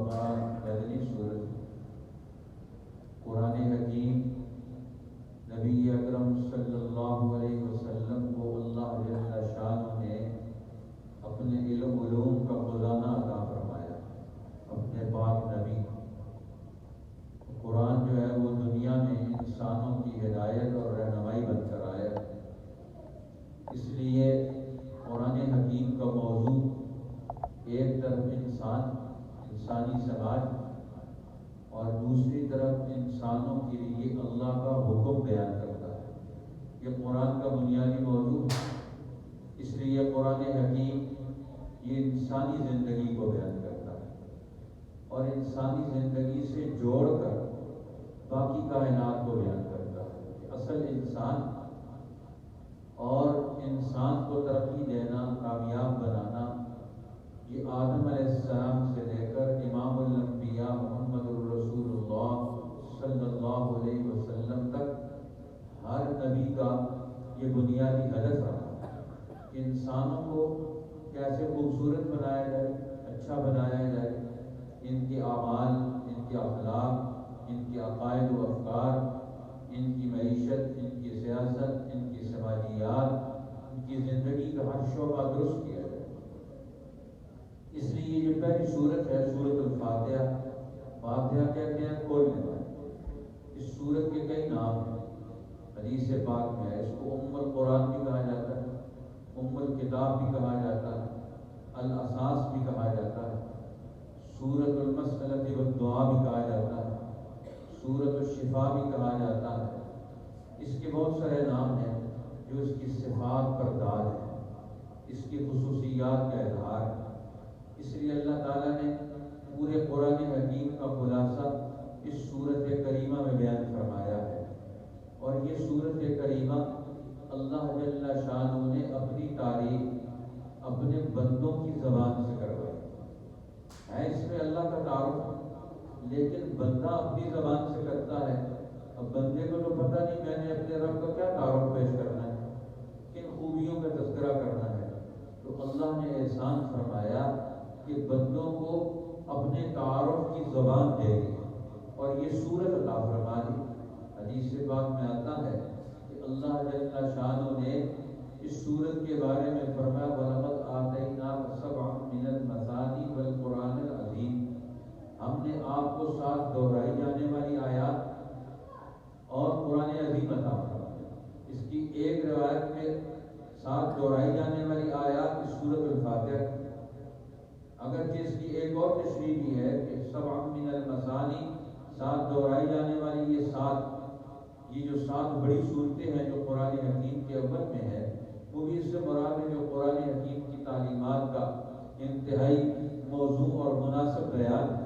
وبعد مدنی سورت قرآن حکیم نبی اکرم صلی اللہ علیہ وسلم کو اللہ جل شانہ نے اپنے علوم کا خزانہ عطا فرمایا، اپنے پاک نبی قرآن جو ہے وہ دنیا میں انسانوں کی ہدایت اور رہنمائی بن کر آیا۔ اس لیے قرآن حکیم کا موضوع ایک طرف انسانی سماج اور دوسری طرف انسانوں کے لیے اللہ کا حکم بیان کرتا ہے۔ یہ قرآن کا بنیادی موضوع ہے۔ اس لیے قرآن حکیم یہ انسانی زندگی کو بیان کرتا ہے اور انسانی زندگی سے جوڑ کر باقی کائنات کو بیان کرتا ہے کہ اصل انسان اور انسان کو ترقی دینا، کامیاب بنانا، یہ آدم علیہ السلام سے لے کر امام الانبیاء محمد الرسول اللہ صلی اللہ علیہ وسلم تک ہر نبی کا یہ بنیادی ہدف رہا کہ انسانوں کو کیسے خوبصورت بنایا جائے، اچھا بنایا جائے، ان کے اعمال، ان کے اخلاق، ان کے عقائد و افکار، ان کی معیشت، ان کی سیاست، ان کی سماجیات، ان کی زندگی کا ہر شعبہ درست کیا جائے۔ اس لیے یہ پہلی سورت ہے سورت الفاتحہ۔ فاتحہ کہتے ہیں کھولنے والی۔ اس سورت کے کئی نام ہیں، حدیث پاک میں ہے۔ اس کو ام القرآن بھی کہا جاتا ہے، ام الکتاب بھی کہا جاتا ہے، الاساس بھی کہا جاتا ہے، سورت المسألۃ والدعاء بھی کہا جاتا ہے، سورت الشفاء بھی کہا جاتا ہے۔ اس کے بہت سارے نام ہیں جو اس کی صفات پر دال ہیں، اس کی خصوصیات کا اظہار ہے۔ اس لیے اللہ تعالیٰ نے پورے قرآن حکیم کا خلاصہ اس سورت کریمہ میں بیان فرمایا ہے، اور یہ سورت کریمہ اللہ جل شانہ نے اپنی تعریف اپنے بندوں کی زبان سے کروائی ہے۔ اس میں اللہ کا تعارف، لیکن بندہ اپنی زبان سے کرتا ہے۔ اب بندے کو تو پتہ نہیں میں نے اپنے رب کا کیا تعارف پیش کرنا ہے، کن خوبیوں کا تذکرہ کرنا ہے، تو اللہ نے احسان فرمایا کہ بندوں کو اپنے تعارف کی زبان دے دی اور یہ سورت عطا فرما دی۔ حدیث پاک میں آتا ہے کہ اللہ جل شانہ نے اس سورت کے بارے میں فرمایا وَلَقَدْ آتَيْنَاكَ سَبْعًا مِنَ الْمَثَانِي وَالْقُرْآنِ الْعَظِيمِ، ہم نے آپ کو 7 دہرائی جانے والی آیات اور قرآن عظیم عطا فرمایا۔ اس کی ایک روایت میں 7 دہرائی جانے والی آیات اس سورت الفاتحہ، اگرچہ اس کی ایک اور تشریح بھی ہے کہ سبع من المثانی، 7 دہرائی جانے والی یہ 7 جو 7 بڑی صورتیں ہیں جو قرآن حکیم کے اول میں ہے، وہ بھی اس سے مراد ہے جو قرآن حکیم کی تعلیمات کا انتہائی موضوع اور مناسب بیان ہے۔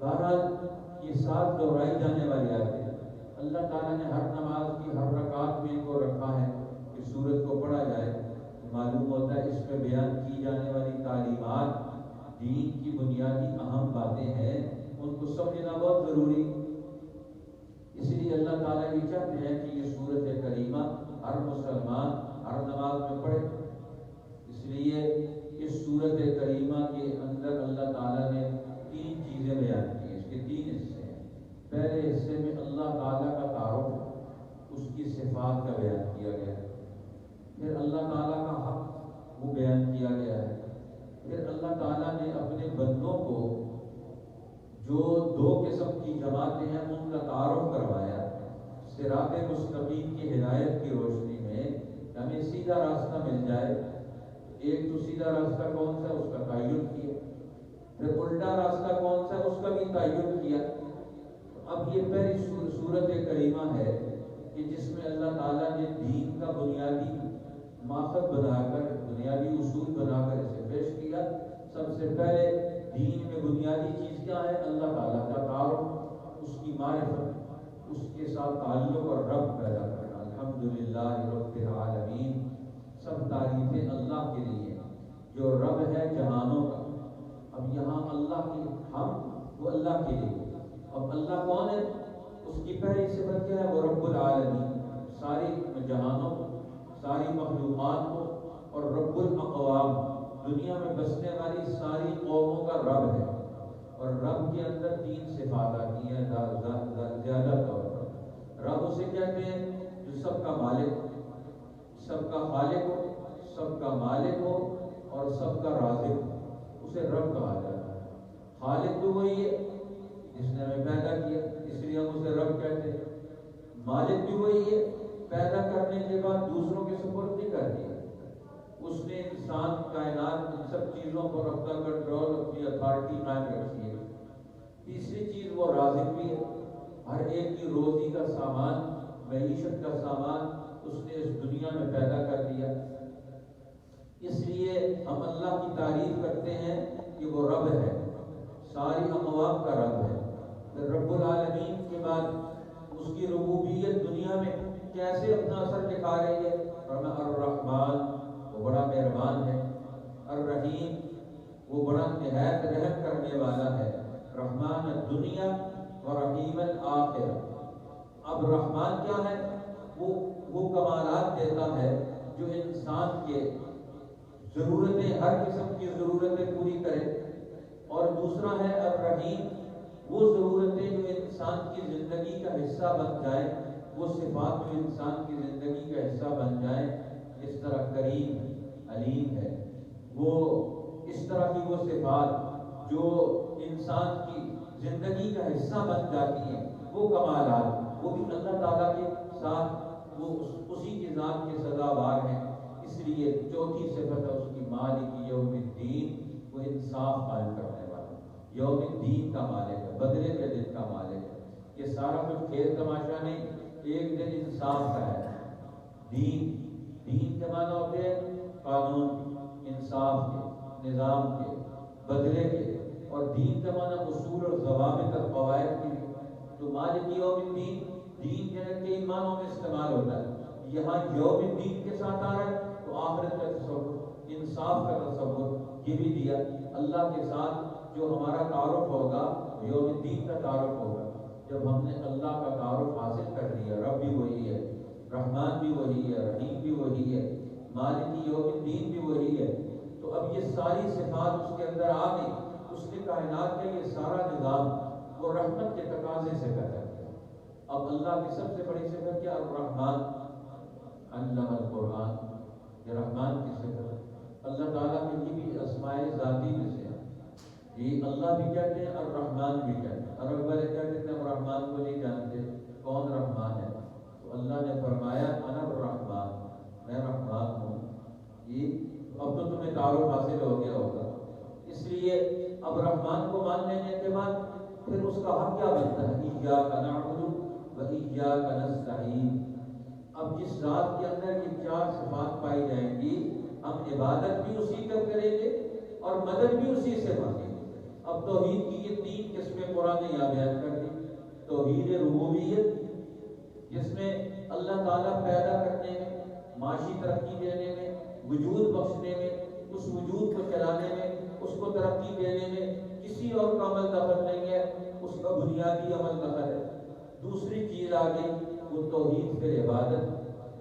بہرحال یہ 7 دہرائی جانے والی آیتیں اللہ تعالیٰ نے ہر نماز کی ہر رکعت میں ان کو رکھا ہے کہ سورت کو پڑھا جائے۔ معلوم ہوتا ہے اس میں بیان کی جانے والی تعلیمات دین کی بنیادی اہم باتیں ہیں، ان کو سمجھنا بہت ضروری۔ اس لیے اللہ تعالیٰ یہ چاہتے ہیں کہ یہ سورت کریمہ ہر مسلمان ہر نماز میں پڑھے۔ اس لیے اس سورت کریمہ کے اندر اللہ تعالیٰ نے 3 چیزیں بیان کی ہیں۔ اس کے 3 حصے ہیں۔ پہلے حصے میں اللہ تعالیٰ کا تعارف، اس کی صفات کا بیان کیا گیا ہے۔ پھر اللہ تعالیٰ کا حق وہ بیان کیا گیا ہے۔ پھر اللہ تعالیٰ نے اپنے بندوں کو جو 2 قسم کی جماعتیں ہیں ان کا تعارف کروایا، صراط مستقیم کی ہدایت کی روشنی میں ہمیں سیدھا راستہ مل جائے۔ ایک تو سیدھا راستہ کون سا ہے اس کا تعین کیا، پھر الٹا راستہ کون سا ہے اس کا بھی تعین کیا۔ اب یہ پہلی سورت کریمہ ہے کہ جس میں اللہ تعالیٰ نے دین کا بنیادی ماخذ بنا کر، بنیادی اصول بنا کر اسے پیش کیا۔ سب سے پہلے دین میں بنیادی چیز کیا ہے؟ اللہ تعالیٰ کا تعارف، اس کی معرفت، اس کے ساتھ تعلق اور رب پیدا کرنا۔ الحمدللہ رب العالمین، سب تعریفیں اللہ کے لیے جو رب ہے جہانوں کا۔ اب یہاں اللہ کی ہم وہ اللہ کے لیے، اب اللہ کون ہے؟ اس کی پہلی صفت کیا ہے؟ وہ رب العالمین، ساری جہانوں کو، ساری مخلوقات کو، اور رب الاقوام، دنیا میں بسنے والی ساری قوموں کا رب ہے۔ اور رب کے اندر 3 صفات آتی ہیں زیادہ طور پر۔ رب اسے کہتے ہیں جو سب کا مالک، سب کا خالق ہو، سب کا مالک ہو اور سب کا رازق ہو، اسے رب کہا جاتا ہے۔ خالق تو وہی ہے جس نے ہمیں پیدا کیا، اس لیے ہم اسے رب کہتے ہیں۔ مالک بھی وہی ہے، پیدا کرنے کے بعد دوسروں کے سپرد نہیں کر دیا، اس نے انسان کائنات ان سب چیزوں پر اپنا کنٹرول، اپنی اتھارٹی قائم رکھی ہے۔ تیسری چیز وہ رازق بھی ہے، ہر ایک کی روزی کا سامان، معیشت کا سامان اس نے اس دنیا میں پیدا کر دیا۔ اس لیے ہم اللہ کی تعریف کرتے ہیں کہ وہ رب ہے، ساری اموات کا رب ہے۔ پھر رب العالمین کے بعد اس کی ربوبیت دنیا میں کیسے اپنا اثر دکھا رہی ہے؟ الرحمن، وہ بڑا مہربان ہے، الرحیم، وہ بڑا نہایت رحم کرنے والا ہے، رحمان الدنیا و رحیم الآخرہ۔ اب رحمان کیا ہے؟ وہ کمالات دیتا ہے جو انسان کے ضرورتیں، ہر قسم کی ضرورتیں پوری کرے، اور دوسرا ہے الرحیم، وہ ضرورتیں جو انسان کی زندگی کا حصہ بن جائیں، وہ صفات جو انسان کی زندگی کا حصہ بن جائیں، اس طرح کریم ہے، علیم ہے، وہ اس طرح کی وہ صفات جو انسان کی زندگی کا حصہ بن جاتی ہیں، وہ کمالات، وہ بھی اللہ تعالیٰ کے ساتھ وہ اسی کی ذات کے سزاوار ہیں۔ اس لیے چوتھی صفت ہے اس کی مالک یوم الدین، وہ انصاف قائم کرنے والا، یوم الدین کا مالک ہے، بدلے کے دن کا مالک ہے۔ یہ سارا کچھ کھیل تماشا نہیں، ایک دن انصاف کا ہے۔ دین کے معنی ہوتے ہیں قانون، انصاف کے، نظام کے، بدلے کے، اور دین کا معنی اصول اور ضوابط اور قواعد کے لیے۔ تو مالک یوم الدین، دین جنت کے ایمانوں میں استعمال ہوتا ہے، یہاں یوم الدین کے ساتھ آ رہا ہے تو آخرت کا تصور، انصاف کا تصور یہ بھی دیا۔ اللہ کے ساتھ جو ہمارا تعارف ہوگا یوم الدین کا تعارف ہوگا، جب ہم نے اللہ کا تعارف حاصل کر لیا، رب بھی وہی ہے، رحمان بھی وہی ہے، رحیم بھی وہی ہے، مالک یوم الدین بھی وہی ہے، تو اب یہ ساری صفات اس کے اندر آ گئی۔ اس نے کائنات کا یہ سارا نظام وہ رحمت کے تقاضے سے پیدا کیا۔ اب اللہ کی سب سے بڑی صفت کیا؟ الرحمن، علم القرآن، یہ رحمان کی صفت۔ اللہ تعالیٰ کی یہ بھی اسماء ذاتی میں سے ہے، یہ اللہ بھی کہتے ہیں، الرحمن بھی کہتے ہیں۔ عرب والے کیا کہتے ہیں؟ الرحمن کو نہیں جانتے کون رحمان ہے، تو اللہ نے فرمایا انا الرحمن، میں رحمان ہوں۔ یہ اب تو تمہیں تعارف حاصل ہو گیا ہوگا۔ اس لیے اب رحمان کو مان لینے کے بعد پھر اس کا حق کیا بنتا ہے؟ ایاک نعبد و ایاک نستعین۔ اب جس ذات کے اندر یہ 4 صفات پائی جائیں گی، ہم عبادت بھی اسی کا کریں گے اور مدد بھی اسی سے مانگیں گے۔ اب توحید کی یہ 3 قسمیں قرآن نے یہاں بیان کر دی۔ توحید ربوبیت، جس میں اللہ تعالیٰ پیدا کرنے میں، معاشی ترقی دینے میں، وجود بخشنے میں، اس وجود کو چلانے میں، اس کو ترقی دینے میں کسی اور کا عمل دخل نہیں ہے، اس کا بنیادی عمل دخل ہے۔ دوسری چیز آ گئی وہ توحید پھر عبادت،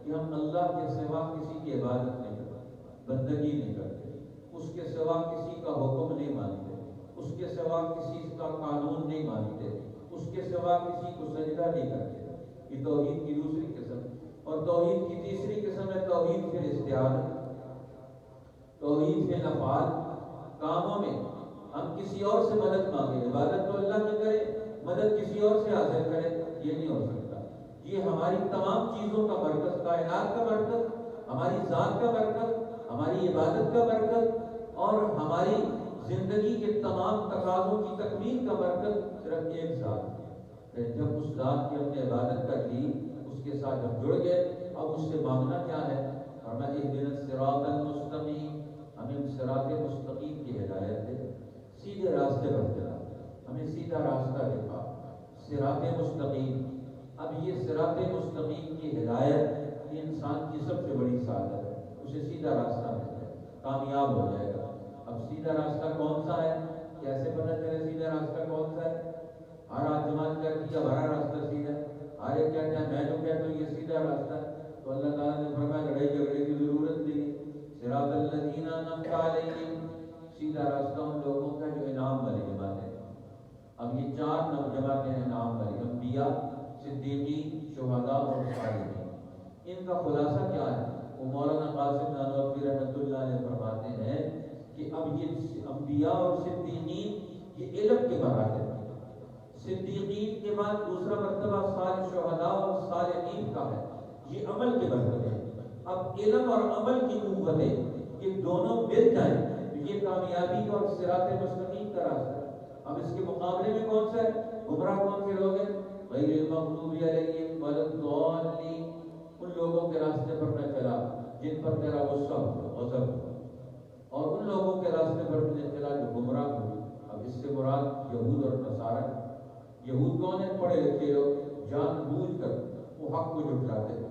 کہ ہم اللہ کے سوا کسی کی عبادت نہیں کرتے، بندگی نہیں کرتے، اس کے سوا کسی کا حکم نہیں مانتے، اس کے سوا کسی کا قانون نہیں مانتے، اس کے سوا کسی کو سجدہ نہیں کرتے۔ یہ توحید کی دوسری قسم۔ اور توحید کی تیسری قسم ہے توحید پھر استعانت، توحید پھر افعال، کاموں میں ہم کسی اور سے مدد مانگیں، عبادت تو اللہ کی کرے، مدد کسی اور سے حاصل کرے، یہ نہیں ہو سکتا۔ یہ ہماری تمام چیزوں کا مرکز، کائنات کا مرکز، ہماری ذات کا مرکز، ہماری عبادت کا مرکز، اور ہماری زندگی کے تمام تقاضوں کی تکمیل کا مرکز صرف ایک ذات ہے۔ جب اس ذات کی ہم نے عبادت کر لی، اس کے ساتھ ہم جڑ گئے، اب اس سے مانگنا کیا ہے؟ اور میں اهدنا الصراط المستقیم، ہمیں صراط مستقیم کی ہدایت ہے، سیدھے راستے پر چلا، ہمیں سیدھا راستہ دکھا، صراط مستقیم۔ اب یہ صراط مستقیم کی ہدایت یہ انسان کی سب سے بڑی سعادت ہے، اسے سیدھا راستہ مل جائے، کامیاب ہو جائے گا۔ اب سیدھا راستہ کون سا ہے؟ کیسے پتہ چلے سیدھا راستہ کون سا ہے؟ ہر آدمان کرتی ہے ہمارا راستہ سیدھا، ہر ایک کہتا ہے میں جو کہتا ہوں یہ سیدھا راستہ ہے، تو اللہ تعالیٰ نے فرمایا لڑائی جھگڑے کی ضرورت نہیں۔ صراط الذین انعمت علیہم، سیدھا راستہ ان لوگوں کا جو انعام والے باتیں، جنات انعام والی انبیاء، صدیقین، شہداء اور صالحین۔ ان کا خلاصہ کیا ہے؟ وہ مولانا قاسم نانوتوی رحمۃ اللہ علیہ فرماتے ہیں کہ اب یہ انبیاء اور صدیقین یہ علم کے مراحل ہیں۔ صدیقین کے بعد دوسرا مرتبہ صالح شہداء اور صالحین کا ہے، یہ عمل کے مرتبے ہیں۔ اب علم اور عمل کی قوتیں یہ دونوں مل جائیں تو یہ کامیابی اور صراط مستقیم کا راستہ ہے۔ اب اس کے مقابلے میں کون سا ہے؟ گمراہ کون سے لوگ ہیں؟ غیر المغضوب علیہم ولا الضالین، ان لوگوں کے راستے پر نہ چلا جن پر تیرا غصہ ہو، غضب ہو، اور ان لوگوں کے راستے پر نہ چلا جو گمراہ ہو۔ اب اس سے مراد یہود اور نصارہ۔ یہود کون ہے؟ پڑھے لکھے لوگ، جان بوجھ کر وہ حق کو جھٹلاتے ہیں،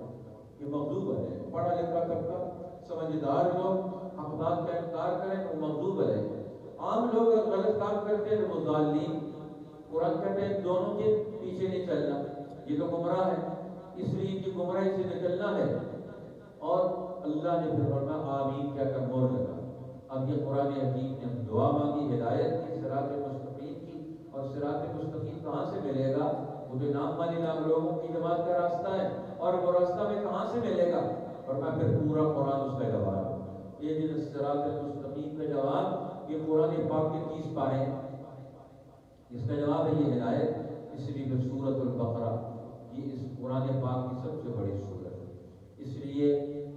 یہ مغضوب ہے۔ پڑھا لکھا طبقہ، سمجھدار لوگ حق بات کا انکار کریں وہ مغضوب ہے۔ عام لوگ اگر غلط کام کرتے ہیں وہ ضالین۔ قرآن کہتے ہیں دونوں کے پیچھے نہیں چلنا، یہ تو گمراہ ہے، اس لیے ان کی گمراہی سے نکلنا ہے۔ اور اللہ نے پھر فرمایا آمین کیا کر مور لگا۔ اب یہ قرآن حکیم نے دعا مانگی ہدایت کی، صراط مستقیم کی، اور صراط مستقیم کہاں سے ملے گا؟ وہ تو نام والی نام لوگوں کی جماعت کا راستہ ہے، اور وہ راستہ میں کہاں سے ملے گا؟ اور میں پھر پورا قرآن اس کا جواب ہے۔ یہ جو صراط مستقیم کا جواب یہ قرآن پاک کے 30 پارے ہیں، اس کا جواب ہے یہ ہدایت۔ اس لیے پھر سورۃ البقرہ یہ اس قرآن پاک کی سب سے بڑی سورت ہے۔ اس لیے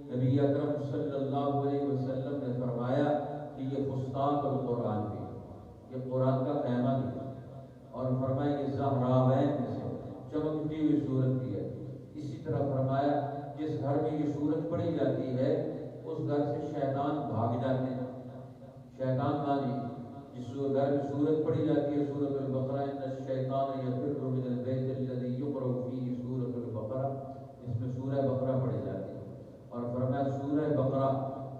نبی اکرم صلی اللہ علیہ وسلم نے فرمایا کہ یہ فستاق القرآن بھی، یہ قرآن کا خیمہ بھی، اور فرمایا کہ زہراوین میں سے چمکتی ہوئی سورت بھی ہے۔ اسی طرح فرمایا جس گھر میں یہ سورت پڑھی جاتی ہے اس گھر سے شیطان بھاگ جاتے ہیں۔ شیطان مانی جس گھر میں سورت پڑھی جاتی ہے سورۃ البقرہ، ان الشیطان یفر من البیت الذی یقرأ فیہ سورۃ البقرہ، اس میں سورہ بقرہ پڑھی جاتی ہے۔ اور فرمایا سورہ بقرہ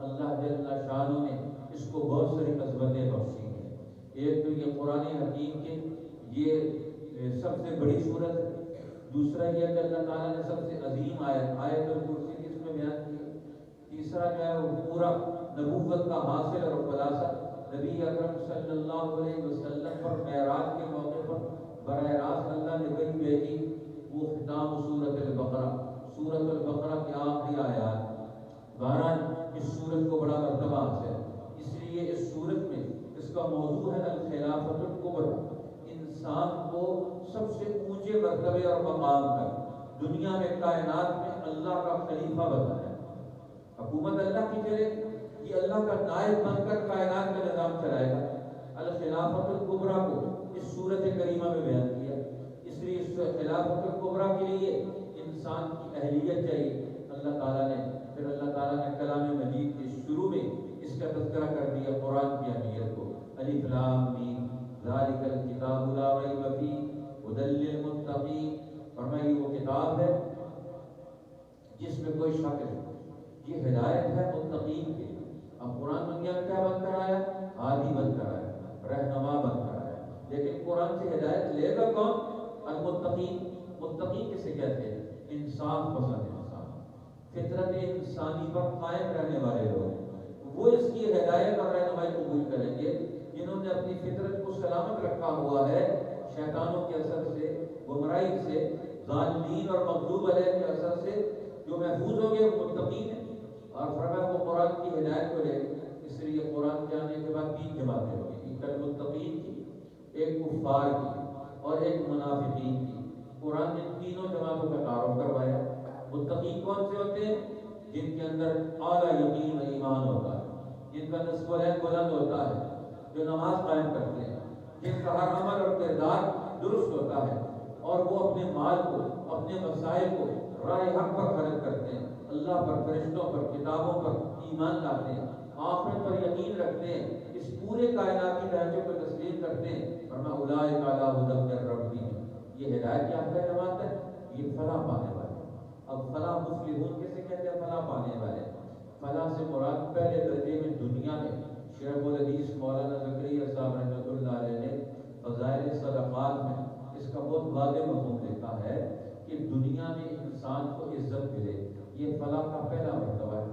اللہ جل شانہ نے اس کو بہت ساری عظمتیں بخشی ہیں۔ ایک تو یہ قرآن حکیم کے یہ سب سے بڑی صورت ہے، دوسرا یہ کہ اللہ تعالیٰ نے سب سے عظیم آیت الکرسی کی اس میں بیان کی، تیسرا جو ہے وہ پورا نبوت کا حاصل اور خلاصہ نبی اکرم صلی اللہ علیہ وسلم پر معراج کے موقع پر براہ راست اللہ نے وحی بھیجی، وہ ختام سورۃ البقرہ، سورۃ البقرہ کی آخری آیات۔ بہرحال اس سورت کو بڑا مرتبہ حاصل ہے، اس لیے اس سورت میں اس کا موضوع ہے الخلافۃ الکبریٰ، انسان کو سب سے اونچے مرتبے اور مقام تک دنیا میں کائنات میں اللہ کا خلیفہ بنایا، حکومت اللہ کی چلے، یہ اللہ کا نائب بن کر کائنات کا نظام چلائے گا۔ الخلافۃ الکبریٰ کو اس سورت کریمہ میں بیان کیا، اس لیے اس خلافۃ الکبریٰ کے لیے انسان کی اہلیت چاہیے۔ اللہ تعالیٰ نے کلام مجید کے شروع میں اس کا تذکرہ کر دیا قرآن کی اہمیت کو، الف لام میم ذالک الکتاب لا ریب فیہ ھدی للمتقین، فرمایا یہ وہ کتاب ہے جس میں کوئی شک نہیں، یہ ہدایت ہے متقین کے۔ اب قرآن دنیا میں کیا بن کر آیا؟ ہادی بن کر آیا، رہنما بن کر آیا، لیکن قرآن سے ہدایت لے گا کون؟ المتقین۔ متقین کسے کہتے ہیں؟ انصاف پسند انسان، فطرت انسانی پر قائم رہنے والے لوگ، وہ اس کی ہدایت اور رہنمائی قبول کریں گے جنہوں نے اپنی فطرت کو سلامت رکھا ہوا ہے شیطانوں کے اثر سے، گمراہی سے، ظالمین اور مغضوب علیہ کے اثر سے، جو محفوظ ہو گئے وہ متقین ہیں۔ اور فرمایا وہ قرآن کی ہدایت کو لے، اس لیے قرآن کے آنے کے بعد 3 جماعتیں ہوگی، ایک المتقین کی، ایک کفار کی، اور ایک منافقین کی۔ قرآن نے تینوں جماعتوں کا تعارف کروایا۔ متقین کون سے ہوتے ہیں؟ جن کے اندر اعلیٰ یقین و ایمان ہوتا ہے، جن کا نصب العین بلند ہوتا ہے، جو نماز قائم کرتے ہیں، جن کا ہر عمل اور کردار درست ہوتا ہے، اور وہ اپنے مال کو، اپنے مسائل کو راہ حق پر خرچ کرتے ہیں، اللہ پر، فرشتوں پر، کتابوں پر ایمان لاتے ہیں، آخرت پر یقین رکھتے ہیں، اس پورے کائناتی ڈھانچے کو تسلیم کرتے ہیں۔ فرمایا اولئک علی ھدی من ربہم، یہ ہدایت یافتہ جماعت ہے، یہ فلاح پانے والے۔ اب فلاح مفلحون کیسے کہتے ہیں؟ فلاح پانے والے۔ فلاح سے مراد پہلے درجے میں دنیا میں شیخ الحدیث مولانا زکریا صاحب رحمۃ اللہ علیہ نے فضائل صدقات میں اس کا بہت واضح مفہوم لکھا ہے کہ دنیا میں انسان کو عزت ملے، یہ فلاح کا پہلا مرتبہ ہے۔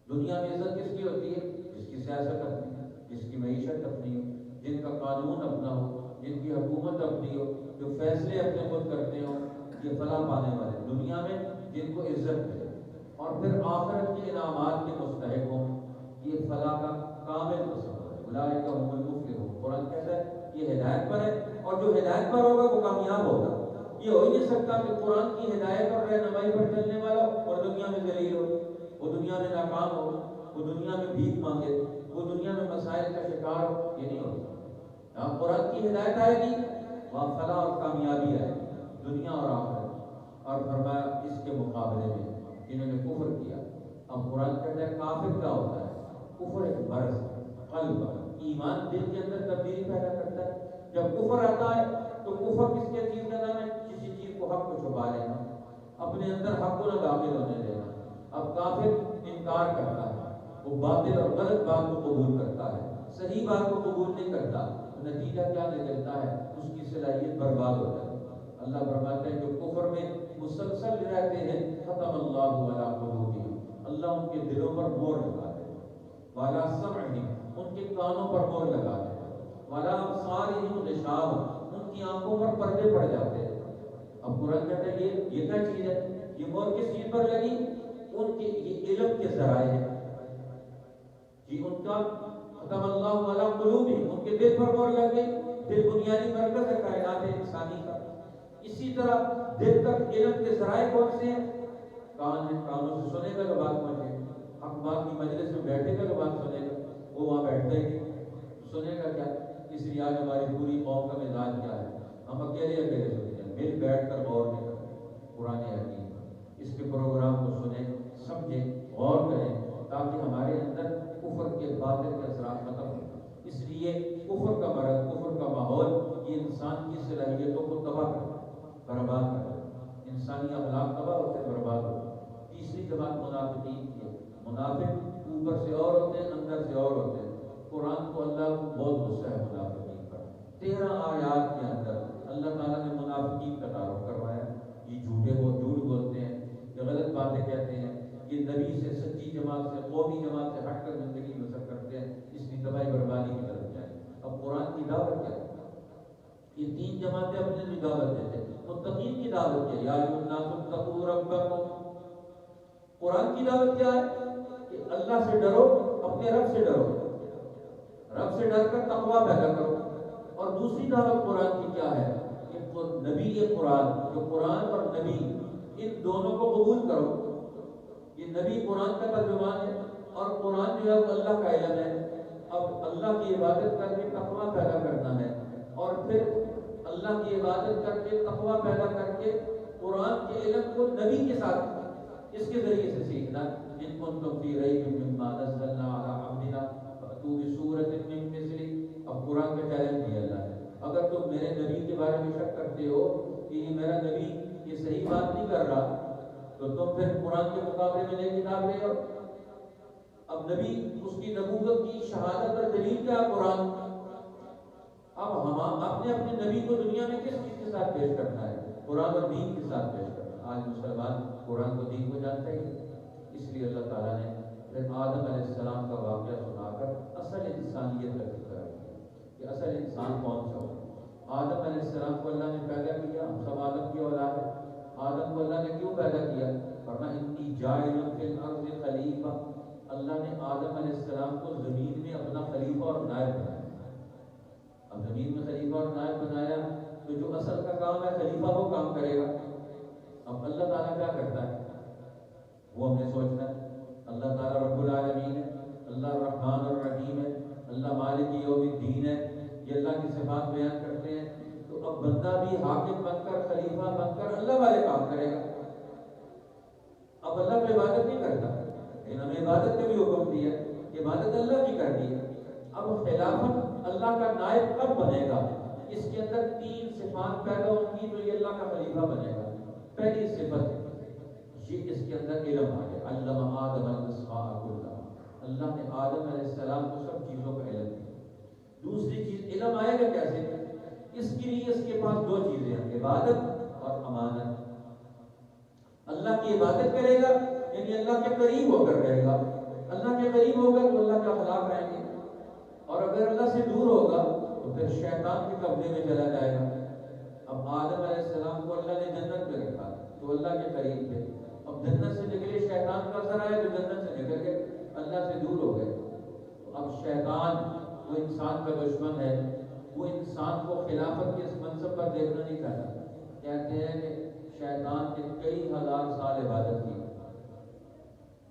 دنیا میں عزت کس کی ہوتی ہے؟ جس کی سیاست اپنی، جس کی معیشت اپنی ہو، جن کا قانون اپنا ہو، جن کی حکومت اپنی ہو، جو فیصلے اپنے خود کرتے ہوں، یہ فلاح پانے والے دنیا میں جن کو عزت ملے، اور پھر آخرت کے انعامات کے مستحق ہوں، یہ فلاح کا کامل تصور ہے۔ اولئک هم المفلحون، قرآن کہتا ہے یہ ہدایت پر ہے، اور جو ہدایت پر ہوگا وہ کامیاب ہوگا۔ یہ ہو ہی نہیں سکتا کہ قرآن کی ہدایت اور رہنمائی پر چلنے والا اور دنیا میں ذلیل ہو، وہ دنیا میں ناکام ہو، وہ دنیا میں بھیک مانگے، وہ دنیا میں مسائل کا شکار ہو، یہ نہیں ہو سکتا۔ جہاں قرآن کی ہدایت آئے گی وہاں فلاح اور کامیابی آئے گی، دنیا اور آخرت۔ اور فرمایا اس کے مقابلے میں جنہوں نے کفر کیا، اب قرآن کہتا ہے کافر کیا ہوتا ہے؟ کفر ایک مرض قلب، ایمان دل کے اندر تبدیلی پیدا کرتا ہے۔ جب کفر آتا ہے تو کفر کس کے چیز کا نام ہے؟ کسی چیز کو حق کو چھپا لینا، اپنے اندر حق کو نہ داخل ہونے دینا۔ اب کافر انکار کرتا ہے، وہ باطل اور غلط بات کو قبول کرتا ہے، صحیح بات کو قبول نہیں کرتا، نتیجہ کیا نکلتا ہے؟ اس کی صلاحیت برباد ہو جاتی ہے۔ اللہ فرماتا ہے جو کفر میں مسلسل رہتے ہیں ختم اللہ علی قلوبہم، اللہ ان کے دلوں پر مہر لگا دے، وعلی سمعہم، ان کے کانوں پر مہر لگا دے، وعلی ابصارہم غشاوہ، ان کی آنکھوں پر پردے پڑ جاتے ہیں۔ اب قرآن کہتا ہے یہ کیا چیز ہے؟ یہ مہر کس چیز پر لگی؟ ان کے یہ علم کے ذرائع ہیں جی، ان کا ختم اللہ علی قلوبہم، ان کے دل پر مہر لگ گئی۔ دل بنیادی مرکز ہے کائنات انسانی کا۔ اسی طرح دل تک علم کے ذرائع کون سے ہیں؟ کان ہے، کانوں سے سنے گا تو بات پہنچے، حق بات کی مجلس میں بیٹھے گا تو بات سنے گا، وہ وہاں بیٹھتا ہی نہیں، سنے گا کیا؟ اس لیے آج ہماری پوری قوم کا مزاج کیا ہے؟ ہم اکیلے سنتے ہیں، مل بیٹھ کر غور نہیں کرتے قرآن حکیم، اس کے پروگرام کو سنیں، سمجھیں، غور کریں، تاکہ ہمارے اندر کفر کے باطل کے اثرات ختم ہوں۔ اس لیے کفر کا مرض، کفر کا ماحول یہ انسان کی صلاحیتوں کو تباہ کرتا ہے، برباد کرتا ہے، انسانی اخلاق تباہ ہوتے ہیں، برباد ہوتے ہیں۔ تیسری جماعت منافقین کی ہے۔ منافق اوپر سے اور ہوتے ہیں، اندر سے اور ہوتے ہیں۔ قرآن کو اللہ کو بہت غصہ ہے منافقین پر۔ 13 آیات کے اندر اللہ تعالیٰ نے منافقین کا تعارف کروایا۔ یہ جھوٹ بولتے ہیں، یہ غلط باتیں کہتے ہیں، یہ نبی سے، سچی جماعت سے، قومی جماعت سے ہٹ کر زندگی بسر کرتے ہیں، اس کی تباہی بربادی کی طرف جائیں۔ اب قرآن کی دعوت کیا ہے؟ یہ 3 جماعتیں اپنے لیے دعوت دیتے ہیں، متقین کی دعوت کیا؟ یا ایھا الناس اتقوا ربکم، قرآن کی دعوت کیا ہے؟ کہ اللہ سے ڈرو، اپنے رب سے ڈرو، رب سے ڈر کر تقویٰ پیدا کرو۔ اور دوسری دعوت قرآن کی کیا ہے؟ کہ نبی قرآن، جو قرآن اور نبی ان دونوں کو قبول کرو۔ یہ نبی قرآن کا ترجمان ہے، اور قرآن جو ہے وہ اللہ کا علم ہے۔ اب اللہ کی عبادت کر کے تقویٰ پیدا کرنا ہے، اور پھر اللہ کی عبادت کر کے تقویٰ پیدا کر کے قرآن کے علم کو نبی کے ساتھ اس کے ذریعے سے سیکھنا۔ ان کنتم فی ریب مما نزلنا علی عبدنا فأتوا بسورۃ من مثلہ۔ اب قرآن کا چیلنج دیا اللہ نے، اگر تم میرے نبی کے بارے میں شک کرتے ہو کہ یہ میرا نبی یہ صحیح بات نہیں کر رہا، تو تم پھر قرآن کے مقابلے میں نئی کتاب لے آؤ۔ اب نبی، اس کی نبوت کی شہادت اور دلیل کیا؟ قرآن۔ اب ہم اپنے نبی کو دنیا میں کس چیز کے ساتھ پیش کرنا ہے؟ قرآن اور دین کے ساتھ پیش کرنا۔ آج مسلمان قرآن کو دین کو جانتا ہی نہیں۔ اس لیے اللہ تعالیٰ نے پھر آدم علیہ السلام کا واقعہ سنا کر اصل انسانیت کا ذکر کیا کہ اصل انسان کون سا ہو۔ آدم علیہ السلام کو اللہ نے پیدا کیا، ہم سب آدم کی اولاد ہے۔ آدم کو اللہ نے کیوں پیدا کیا؟ فرمایا انی جاعل فی الارض خلیفہ، اللہ نے آدم علیہ السلام کو زمین میں اپنا خلیفہ اور نائب بنایا۔ اب زمین میں خلیفہ اور نائب بنایا تو جو اصل کا کام ہے خلیفہ وہ کام کرے گا۔ اب اللہ تعالیٰ کیا کرتا ہے وہ ہمیں سوچنا ہے۔ اللہ تعالیٰ رب العالمین ہے، اللہ الرحمن الرحیم ہے، اللہ مالک یوم الدین ہے، یہ اللہ کی صفات بیان کرتے ہیں۔ تو اب بندہ بھی حاکم بن کر، خلیفہ بن کر اللہ والے کام کرے گا۔ اب اللہ کو عبادت نہیں کرتا، لیکن ہمیں عبادت کا بھی حکم دیا، عبادت اللہ کی کرنی ہے۔ اب خلافت اللہ کا نائب کب بنے گا؟ اس کے اندر 3 صفات پیدا ہوں گی تو یہ اللہ کا خلیفہ بنے گا۔ پہلی صفت یہ اس کے اندر علم آ گیا، علم آدم الاسماء کلھا، اللہ نے آدم علیہ السلام کو سب چیزوں کا علم دیا۔ دوسری چیز، علم آئے گا کیسے؟ اس کے لیے اس کے پاس 2 چیزیں ہیں، عبادت اور امانت۔ اللہ کی عبادت کرے گا یعنی اللہ کے قریب ہو کر رہے گا، اللہ کے قریب ہوگا تو اللہ کے اخلاق آئیں گے، اور اگر اللہ سے دور ہوگا تو پھر شیطان کے قبضے میں چلا جائے گا۔ اب آدم علیہ السلام کو اللہ نے جنت میں رکھا تو اللہ کے قریب تھے، اب جنت سے نکلے شیطان کا اثر آیا تو جنت سے نکل گئے، اللہ سے دور ہو گئے۔ اب شیطان وہ انسان کا دشمن ہے، وہ انسان کو خلافت کے اس منصب پر دیکھنا نہیں چاہتا۔ کہتے ہیں کہ شیطان نے کئی ہزار سال عبادت کی۔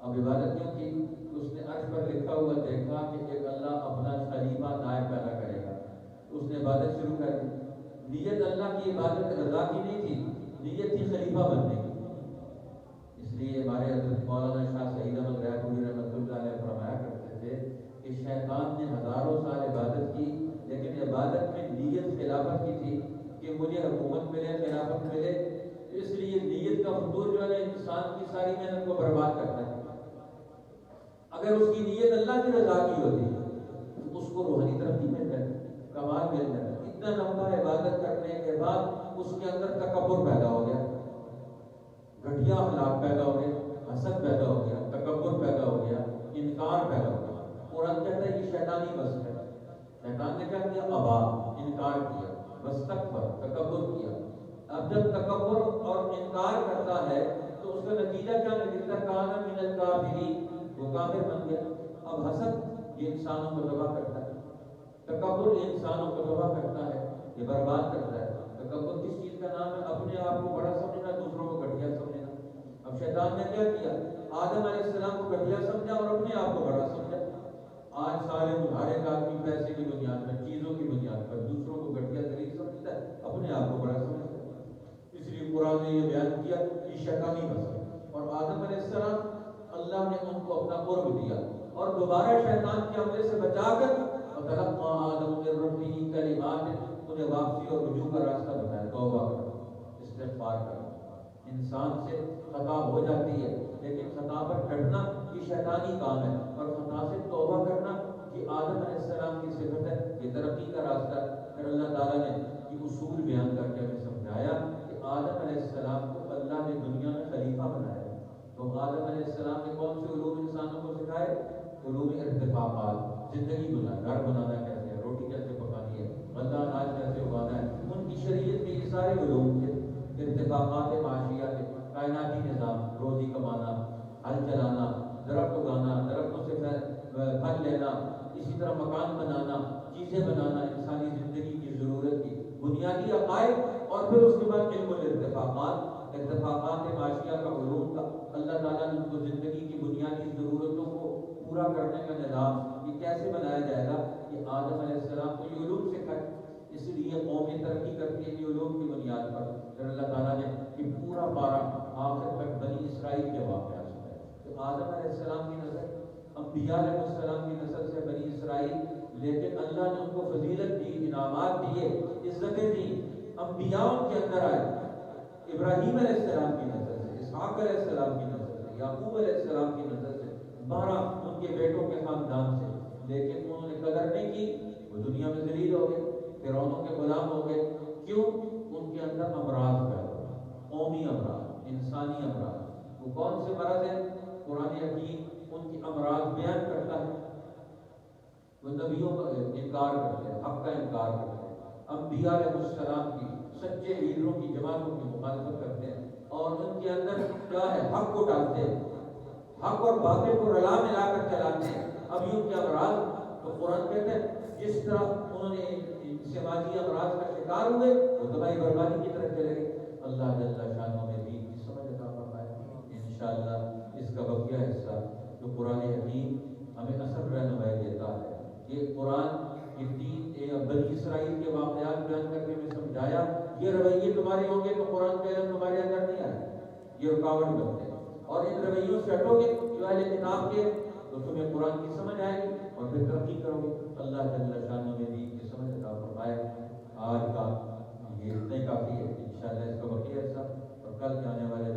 اب عبادت کیوں کی؟ اس نے عرش پر لکھا ہوا دیکھا کہ ایک اللہ اپنا خلیفہ نائب پیدا کرے گا، اس نے عبادت شروع کر دی۔ نیت اللہ کی عبادت رضا کی نہیں تھی، نیت تھی خلیفہ بننے کی۔ اس لیے ہمارے حضرت مولانا شاہ سعید احمد رائے رحمۃ اللہ علیہ فرمایا کرتے تھے کہ شیطان نے ہزاروں سال عبادت کی، لیکن عبادت میں نیت خلافت کی تھی کہ مجھے حکومت ملے، خلافت ملے۔ اس لیے نیت کا فطور جو ہے انسان کی ساری محنت کو برباد کرتا ہے۔ اگر اس کی نیت اللہ کی رضا کی ہوتی تو اس کو روحانی ترقی مل جاتی، کمال مل جاتا۔ اتنا لمبا عبادت کرنے کے بعد اس کے اندر تکبر پیدا ہو گیا، گھٹیا اخلاق پیدا ہو گیا، حسد پیدا ہو گیا، تکبر پیدا ہو گیا، انکار پیدا ہو گیا۔ قرآن کہتا ہے یہ شیطانی بس ہے۔ شیطان نے کیا کیا؟ ابا، انکار کیا، واستکبر، تکبر کیا۔ اب جب تکبر اور انکار کرتا ہے تو اس کا نتیجہ کیا نکلتا ہے؟ کان من الکافرین، وہ کافر بن گیا۔ اب حسد یہ انسانوں کو تباہ کرتا ہے، تکبر یہ انسانوں کو تباہ کرتا ہے، یہ برباد کرتا ہے۔ تکبر کس چیز کا نام ہے؟ اپنے آپ کو بڑا سمجھنا، دوسروں کو گھٹیا سمجھنا۔ اب شیطان نے کیا کیا؟ آدم علیہ السلام کو گھٹیا سمجھا اور اپنے آپ کو بڑا سمجھا۔ آج سارے ہر ایک آدمی پیسے کی بنیاد پر، چیزوں کی بنیاد پر دوسروں کو گھٹیا ذلیل سمجھتا ہے، اپنے آپ کو بڑا سمجھتا ہے۔ اس لیے قرآن نے یہ بیان کیا کہ شیطانی بس، اور آدم علیہ السلام اللہ نے ان کو اپنا قرب دیا اور دوبارہ شیطان کے حملے سے بچا کر وَتَلَقَّىٰ آدَمُ مِن رَّبِّهِ كَلِمَاتٍ، انہیں واپسی اور رجوع کا راستہ بتایا، توبہ کرو، استغفار کرو۔ انسان سے خطا ہو جاتی ہے، لیکن خطا پر ڈٹنا یہ شیطانی کام ہے، اور خطا سے توبہ کرنا یہ آدم علیہ السلام کی صفت ہے، یہ ترقی کا راستہ ہے۔ پھر اللہ تعالیٰ نے یہ اصول بیان کر کے ہمیں سمجھایا کہ آدم علیہ السلام کو اللہ نے دنیا میں خلیفہ بنایا۔ تو آدم علیہ السلام نے کون سے علوم انسانوں کو سکھائے؟ علوم ارتفاقات، زندگی گزارنا، گھر بنانا کیسے ہے، روٹی کیسے پکانی ہے، غلہ اناج کیسے اگانا ہے۔ ان کی شریعت میں یہ سارے علوم تھے، ارتفاقات معاشیات، کائناتی نظام، روزی کمانا، ہل چلانا، درخت اگانا، درختوں سے پھل لینا، اسی طرح مکان بنانا، چیزیں بنانا، انسانی زندگی کی ضرورت کی بنیادی عقائد، اور پھر اس کے بعد علم الارتفاقات، ارتفاقات معاشیہ کا علوم کا۔ اللہ تعالیٰ نے ان کو زندگی کی بنیادی ضرورتوں کو پورا کرنے کا نظام یہ کیسے بنایا جائے گا، یہ آدم علیہ السلام کو یہ علوم سکھائے۔ اس لیے قومیں ترقی کرتی ہے یہ علوم کی بنیاد پر۔ پھر اللہ تعالیٰ نے یہ پورا پارا آخر تک بنی اسرائیل کے واقعات سنائے۔ تو آدم علیہ السلام کی نسل انبیاء علیہ السلام کی نسل سے بنی اسرائیل، لیکن اللہ نے ان کو فضیلت دی، انعامات دیے، عزتیں دی۔ انبیاء کے اندر آئے، ابراہیم علیہ السلام کی نسل سے، اسحاق علیہ السلام کی نسل سے، یعقوب علیہ السلام کی نسل سے، 12 ان کے بیٹوں کے خاندان سے، لیکن انہوں نے قدر نہیں کی، وہ دنیا میں ذلیل ہو گئے، فرعونوں کے غلام ہو گئے۔ کیوں؟ ان کے اندر امراض پیدا ہوئے، قومی امراض، انسانی امراض۔ وہ کون سے مرض ہیں؟ قرآن حکیم ان کی امراض بیان کرتا ہے۔ وہ نبیوں کا انکار کرتے ہیں، حق کا انکار کرتے ہیں، انبیاء علیہ السلام کی، سچے لیڈروں کی، جماعتوں کی مخالفت کرتے ہیں، اور ان کے اندر کیا ہے؟ حق کو ڈالتے ہیں، حق اور باطل کو رلا ملا کر چلاتے ہیں۔ اب ان کے امراض تو قرآن کہتے ہیں جس طرح انہوں نے سماجی امراض کا شکار ہوئے، وہ تباہی بربادی کی طرف چلے گئے۔ اللہ جل شانہ میں دین کی سمجھ عطا فرمائے۔ انشاءاللہ اس کا بقیہ حصہ جو قرآن حکیم ہمیں اصل رہنمائی دیتا ہے، یہ قرآن یہ دین بنی اسرائیل کے واقعات بیان کر کے ہمیں سمجھایا، یہ رویے تمہارے ہوں گے تو قرآن کا علم تمہارے اندر نہیں آئے، یہ رکاوٹ بنتے ہیں، اور ان رویوں سے ہٹو گے جو اہل کتاب کے، تو تمہیں قرآن کی سمجھ آئے گی اور پھر ترقی کرو گے۔ اللہ جل شانہ میں دین کی سمجھ عطا فرمائے۔ آج کا یہ اتنے کافی ہے، انشاءاللہ اس کا بقیہ حصہ اور کل کے آنے والے